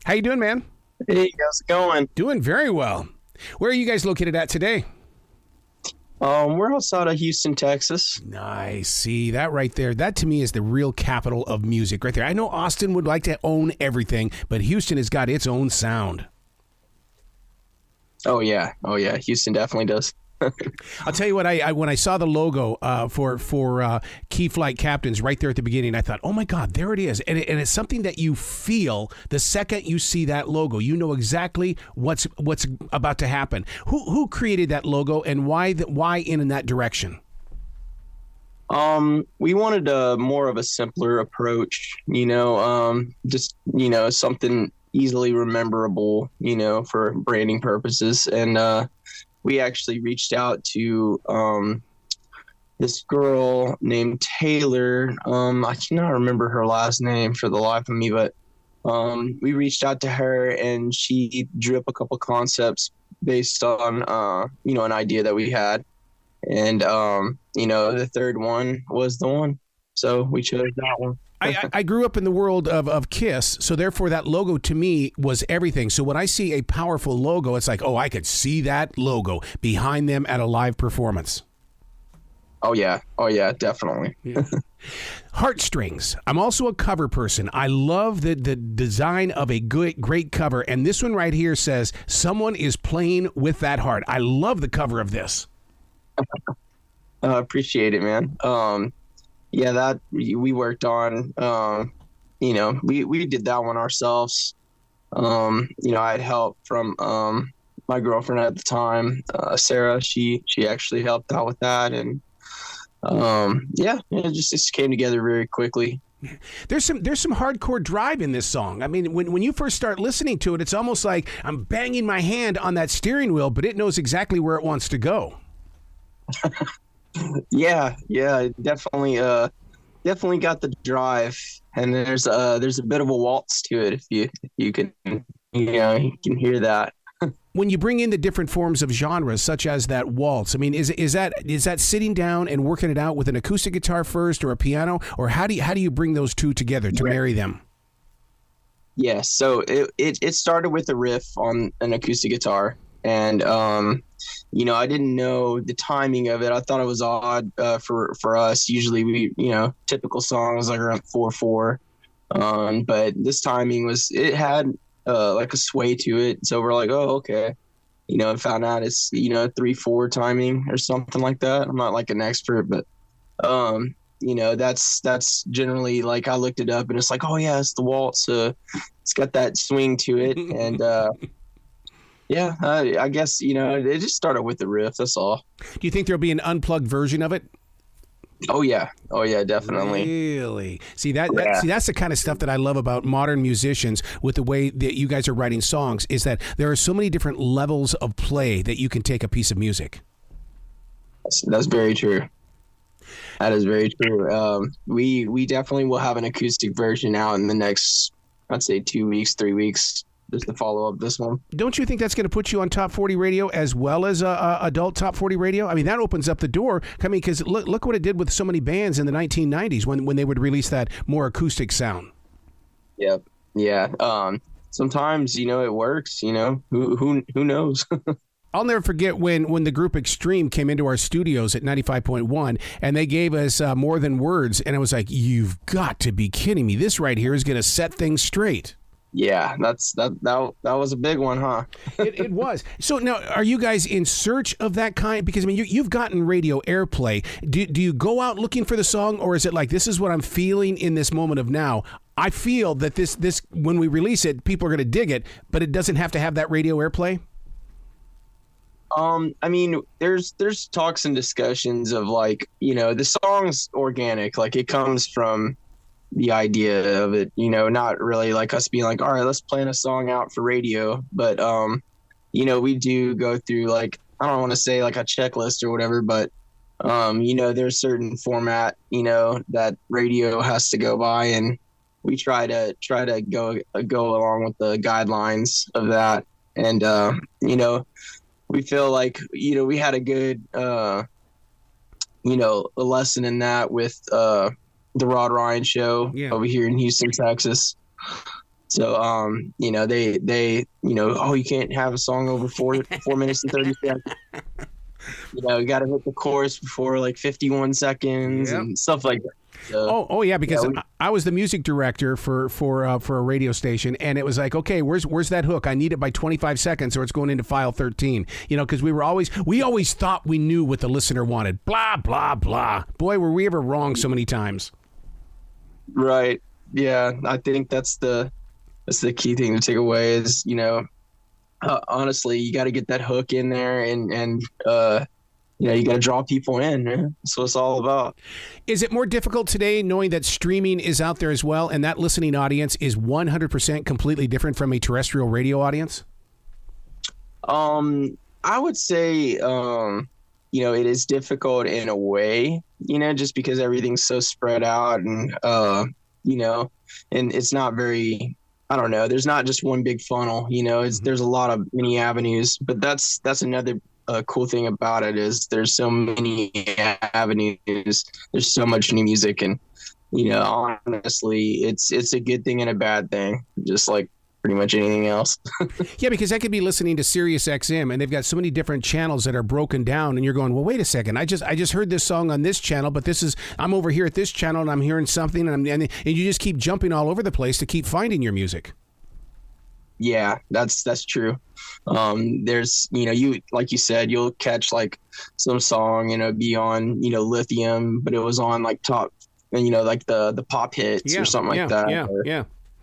How you doing, man? Hey, how's it going? Doing very well. Where are you guys located at today? We're outside of Houston, Texas. Nice. See, that right there, that to me is the real capital of music right there. I know Austin would like to own everything, but Houston has got its own sound. Oh yeah. Houston definitely does. I'll tell you what, I when I saw the logo for Key Flight Captains right there at the beginning, I thought, oh my God, there it is. And it's something that you feel the second you see that logo. You know exactly what's about to happen. Who created that logo and why in that direction? We wanted more of a simpler approach, just, something easily rememberable, for branding purposes. And we actually reached out to this girl named Taylor. I cannot remember her last name for the life of me, but we reached out to her and she drew up a couple concepts based on, an idea that we had. And, the third one was the one. So we chose that one. I grew up in the world of Kiss, so therefore that logo to me was everything. So when I see a powerful logo, it's like, oh, I could see that logo behind them at a live performance. Oh, yeah, definitely. Yeah. Heartstrings. I'm also a cover person. I love the design of a great cover, and this one right here says, someone is playing with that heart. I love the cover of this. Appreciate it, man. Yeah, that we worked on, we did that one ourselves. I had help from my girlfriend at the time, Sarah. She actually helped out with that. And it just came together very quickly. There's some hardcore drive in this song. I mean, when you first start listening to it, it's almost like I'm banging my hand on that steering wheel, but it knows exactly where it wants to go. Yeah, definitely got the drive, and there's a bit of a waltz to it if you can hear that. When you bring in the different forms of genres, such as that waltz, I mean, is that sitting down and working it out with an acoustic guitar first or a piano, or how do you bring those two together to marry them? Yeah, so it started with a riff on an acoustic guitar. And, I didn't know the timing of it. I thought it was odd for us. Usually we, typical songs like around 4/4. But this timing it had like a sway to it. So we're like, oh, okay. And found out it's, 3/4 timing or something like that. I'm not like an expert, but, that's generally like I looked it up and it's like, oh, yeah, it's the waltz. It's got that swing to it. And, yeah, I guess, it just started with the riff. That's all. Do you think there'll be an unplugged version of it? Oh, yeah, definitely. Really? See, that's the kind of stuff that I love about modern musicians with the way that you guys are writing songs, is that there are so many different levels of play that you can take a piece of music. That's very true. That is very true. We definitely will have an acoustic version out in the next, I'd say 2 weeks, 3 weeks. Just to follow up this one. Don't you think that's going to put you on Top 40 radio as well as adult Top 40 radio? I mean, that opens up the door. I mean, because look what it did with so many bands in the 1990s when they would release that more acoustic sound. Yep. Yeah. Sometimes, it works, who knows? I'll never forget when the group Extreme came into our studios at 95.1 and they gave us More Than Words. And I was like, you've got to be kidding me. This right here is going to set things straight. Yeah, that was a big one, huh? It was. So now, are you guys in search of that kind? Because I mean, you've gotten radio airplay. Do you go out looking for the song, or is it like, this is what I'm feeling in this moment of now? I feel that this when we release it, people are going to dig it, but it doesn't have to have that radio airplay. I mean, there's talks and discussions of like, the song's organic, like it comes from the idea of it, not really like us being like, all right, let's plan a song out for radio. But, we do go through like, I don't want to say like a checklist or whatever, but, there's certain format, that radio has to go by, and we try to go along with the guidelines of that. And, we feel like, we had a good, a lesson in that with, the Rod Ryan show over here in Houston, Texas. So, you know, they, you know, oh, you can't have a song over 4 minutes and 30 seconds. You know, you got to hit the chorus before like 51 seconds Yep. and stuff like that. So, Oh yeah, because yeah, I was the music director for a radio station, and it was like, okay, where's that hook? I need it by 25 seconds, or it's going into file 13. You know, because we always thought we knew what the listener wanted. Blah blah blah. Boy, were we ever wrong so many times. right. Yeah, I think that's the key thing to take away is, you know, honestly, you got to get that hook in there and you know, you got to draw people in, man. That's what it's all about. Is it more difficult today knowing that streaming is out there as well, and that listening audience is 100% completely different from a terrestrial radio audience? I would say, you know, it is difficult in a way, you know, just because everything's so spread out and, you know, and it's not very, I don't know, there's not just one big funnel, you know, there's a lot of many avenues, but that's another cool thing about it is there's so many avenues, there's so much new music, and, you know, honestly, it's a good thing and a bad thing, just like pretty much anything else. Yeah, because I could be listening to Sirius XM, and they've got so many different channels that are broken down, and you're going, well, wait a second, I just heard this song on this channel, but I'm over here at this channel, and I'm hearing something, and you just keep jumping all over the place to keep finding your music. Yeah, that's true. There's, you know, you, like you said, you'll catch like some song, you know, be on, you know, Lithium, but it was on like top, and, you know, like the pop hits or something like that.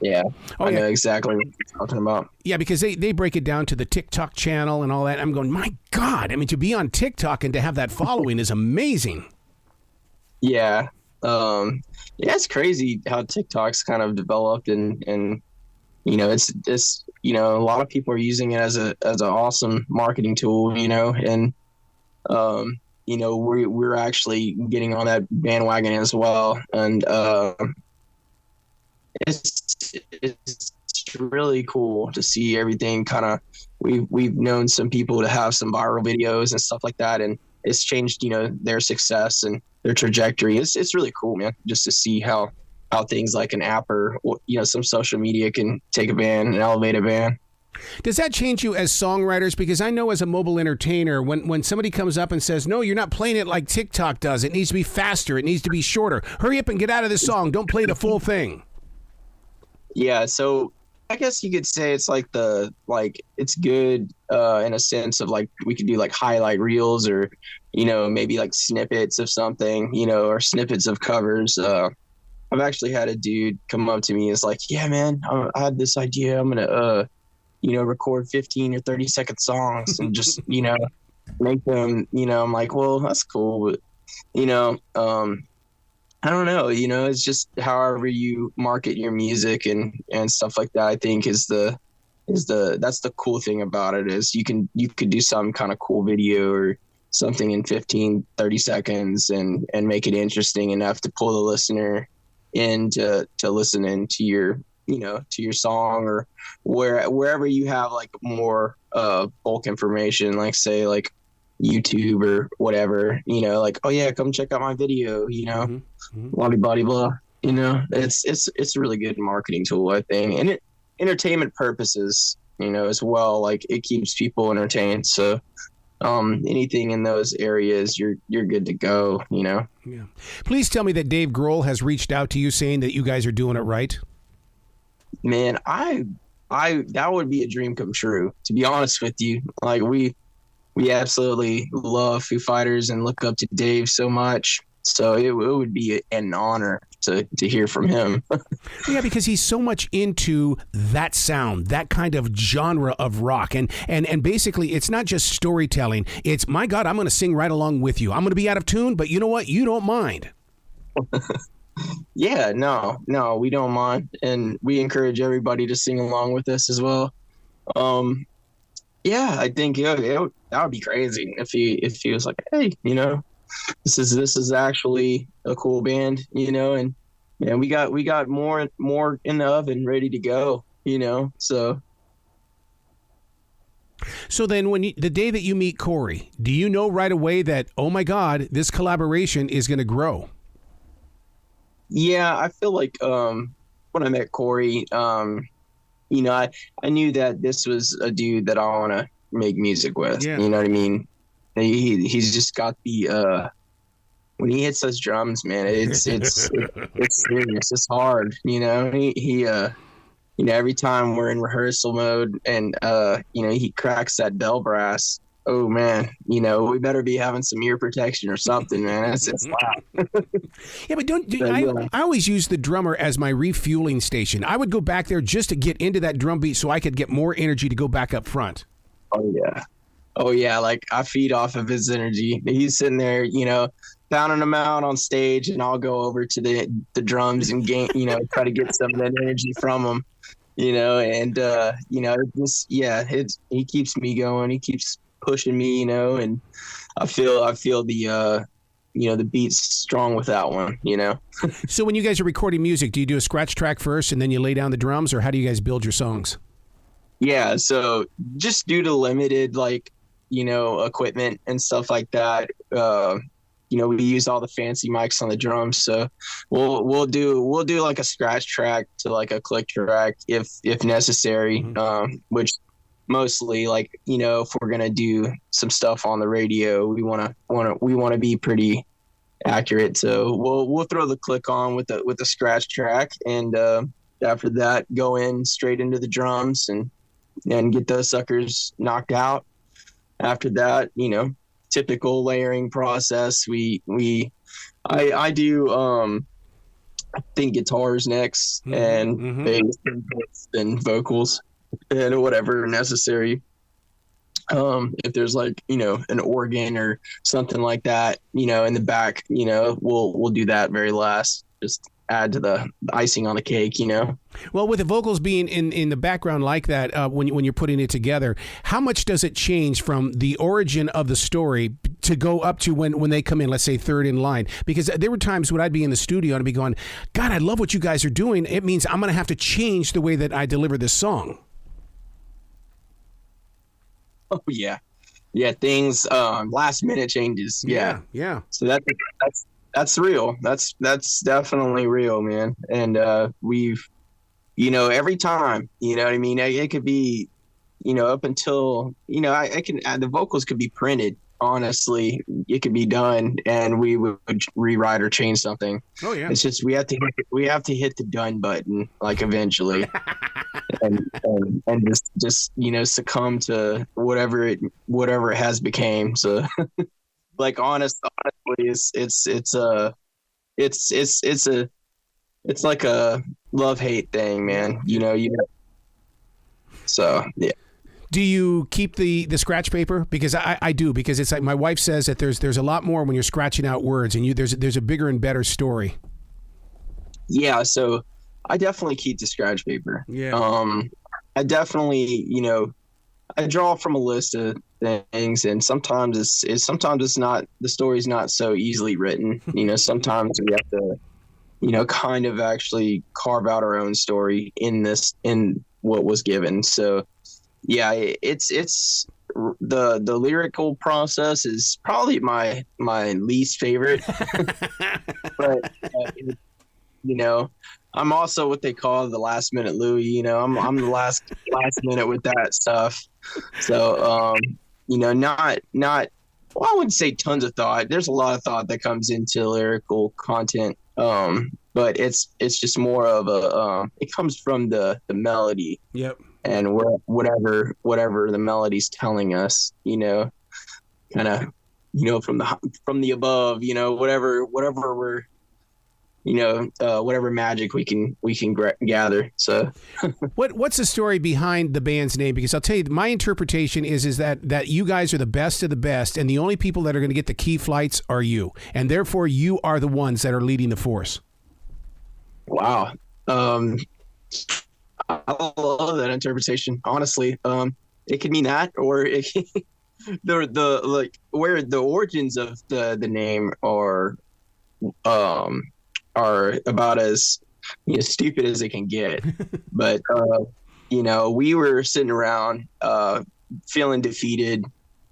Yeah. Oh, I know exactly what you're talking about. Yeah, because they break it down to the TikTok channel and all that. I'm going, my God, I mean, to be on TikTok and to have that following is amazing. Yeah. Yeah, it's crazy how TikTok's kind of developed, and you know, it's you know, a lot of people are using it as an awesome marketing tool, you know, and you know, we're actually getting on that bandwagon as well, and it's really cool to see everything kind of. We've known some people to have some viral videos and stuff like that, and it's changed, you know, their success and their trajectory. It's really cool, man, just to see how things like an app or, you know, some social media can take a band and elevate a band. Does that change you as songwriters? Because I know as a mobile entertainer, when somebody comes up and says, no, you're not playing it like TikTok does. It needs to be faster. It needs to be shorter. Hurry up and get out of this song. Don't play the full thing. Yeah, so I guess you could say it's like it's good in a sense of like we could do like highlight reels or, you know, maybe like snippets of something, you know, or snippets of covers. I've actually had a dude come up to me. It's like, yeah, man, I had this idea. I'm going to, you know, record 15 or 30-second songs and just, you know, make them, you know, I'm like, well, that's cool. But, you know, I don't know, you know, it's just however you market your music and stuff like that, I think that's the cool thing about it is you could do some kind of cool video or something in 15, 30 seconds and make it interesting enough to pull the listener in to listen into your, you know, to your song or wherever you have like more bulk information, like say like YouTube or whatever, you know, like, oh yeah, come check out my video, you know, blah blah blah, you know, it's a really good marketing tool, I think, and entertainment purposes, you know, as well, like it keeps people entertained. So anything in those areas, you're good to go, you know. Yeah. Please tell me that Dave Grohl has reached out to you saying that you guys are doing it right. Man, I that would be a dream come true, to be honest with you. Like we absolutely love Foo Fighters and look up to Dave so much. So it would be an honor to hear from him. Yeah, because he's so much into that sound, that kind of genre of rock. And basically, it's not just storytelling. It's, my God, I'm going to sing right along with you. I'm going to be out of tune, but you know what? You don't mind. Yeah, no, we don't mind. And we encourage everybody to sing along with us as well. Yeah, I think that would be crazy if he was like, hey, you know, this is actually a cool band, you know, and we got more in the oven ready to go, you know. So then the day that you meet Corey, do you know right away that, oh my God, this collaboration is going to grow? Yeah, I feel like when I met Corey, I knew that this was a dude that I want to make music with. Yeah. You know what I mean? He's just got the when he hits those drums, man, it's serious. It's hard. Every time we're in rehearsal mode and he cracks that bell brass. Oh man, we better be having some ear protection or something, man. It's loud. Yeah, but I always use the drummer as my refueling station. I would go back there just to get into that drum beat so I could get more energy to go back up front. Oh yeah, like I feed off of his energy. He's sitting there, pounding them out on stage, and I'll go over to the drums and try to get some of that energy from him. He keeps me going. He keeps pushing me, and I feel the the beat's strong with that one. So when you guys are recording music, do you do a scratch track first and then you lay down the drums, or how do you guys build your songs? Yeah, so just due to limited equipment and stuff like that, we use all the fancy mics on the drums, so we'll do like a scratch track to like a click track if necessary, which mostly if we're gonna do some stuff on the radio, we want to be pretty accurate, so we'll throw the click on with the scratch track, and after that go in straight into the drums and get those suckers knocked out. After that, typical layering process. I do I think guitars next, and bass and vocals and whatever necessary. If there's an organ or something like that, in the back, we'll do that very last. Just add to the icing on the cake, Well, with the vocals being in the background like that, when you're putting it together, how much does it change from the origin of the story to go up to when they come in, let's say third in line? Because there were times when I'd be in the studio and I'd be going, God, I love what you guys are doing. It means I'm going to have to change the way that I deliver this song. Oh yeah. Yeah. Things, last minute changes. Yeah. Yeah. So that's real. That's definitely real, man. And we've, every time, what I mean? It could be, up until, I can add the vocals could be printed. Honestly, it could be done, and we would rewrite or change something. Oh yeah. It's just we have to hit the done button and eventually, and just succumb to whatever it has became. So. Honestly, it's like a love-hate thing, man. So yeah. Do you keep the scratch paper? Because I do, because it's like my wife says that there's a lot more when you're scratching out words, and there's a bigger and better story. Yeah, so I definitely keep the scratch paper. Yeah. I definitely, I draw from a list of things, and sometimes it's not, the story's not so easily written. Sometimes we have to, kind of actually carve out our own story in what was given. So yeah, it's the lyrical process is probably my least favorite, but I'm also what they call the last minute Louis. I'm the last minute with that stuff. So not well, I wouldn't say tons of thought. There's a lot of thought that comes into lyrical content, but it's just more of it comes from the melody. Yep. And whatever the melody's telling us, kind of, from the above, whatever we're, whatever magic we can gather. So what's the story behind the band's name? Because I'll tell you, my interpretation is that you guys are the best of the best, and the only people that are going to get the key flights are you, and therefore you are the ones that are leading the force. Wow. I love that interpretation. Honestly, it could mean that, or it can, the where the origins of the name are about as stupid as it can get. But we were sitting around feeling defeated,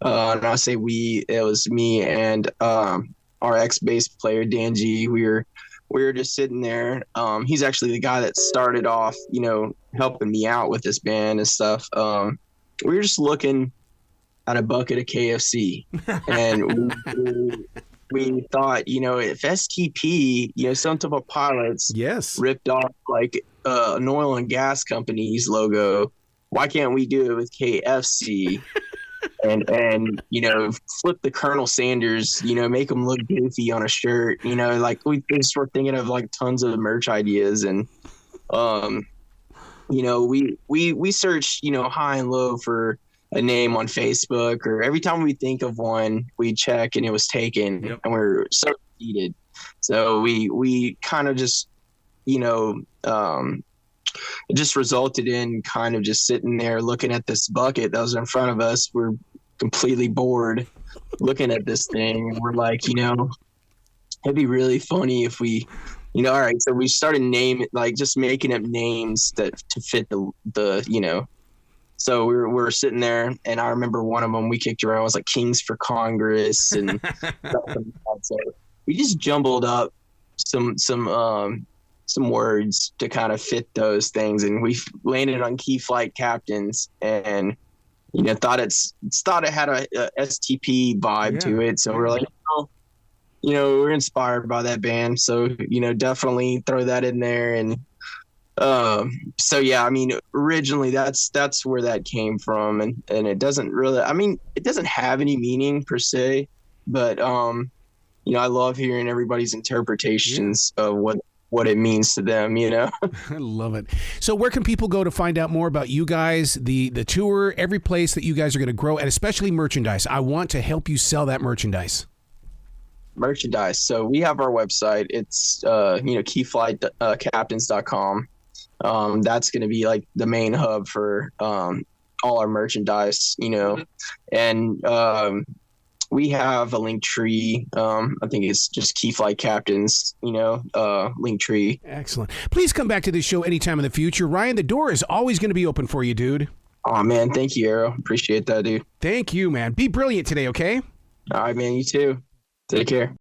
and I say we, it was me and our ex bass player Dan G. We were we were just sitting there. He's actually the guy that started off, you know, helping me out with this band and stuff. We were just looking at a bucket of KFC, and we thought, you know, if STP, you know, Stone Temple Pilots, ripped off like an oil and gas company's logo, why can't we do it with KFC? and you know, flip the Colonel Sanders, you know, make them look goofy on a shirt, you know, like we just were thinking of like tons of merch ideas. And you know, we searched, you know, high and low for a name on Facebook, or every time we think of one, we check and it was taken. Yep. And we're so defeated. So we kind of just, you know, it just resulted in kind of just sitting there looking at this bucket that was in front of us. We're completely bored looking at this thing. We're like, you know, it'd be really funny if we, you know, all right. So we started just making up names that to fit the you know. So we're sitting there, and I remember one of them we kicked around was like Kings for Congress and stuff like that. So we just jumbled up some words to kind of fit those things, and we landed on Key Flight Captains, and you know, thought it had a STP vibe to it. So we're like, oh, you know, we're inspired by that band, so you know, definitely throw that in there. And so yeah, I mean, originally that's where that came from, and it doesn't really, I mean, it doesn't have any meaning per se, but you know, I love hearing everybody's interpretations of what it means to them, you know. I love it. So where can people go to find out more about you guys, the tour, every place that you guys are going to grow, and especially merchandise? I want to help you sell that merchandise. Merchandise. So we have our website. It's you know, keyflightcaptains.com. That's going to be like the main hub for all our merchandise, you know. And we have a link tree. I think it's just Key Flight Captains, you know, link tree. Excellent. Please come back to this show anytime in the future. Ryan, the door is always going to be open for you, dude. Oh, man. Thank you, Arrow. Appreciate that, dude. Thank you, man. Be brilliant today, okay? All right, man. You too. Take care.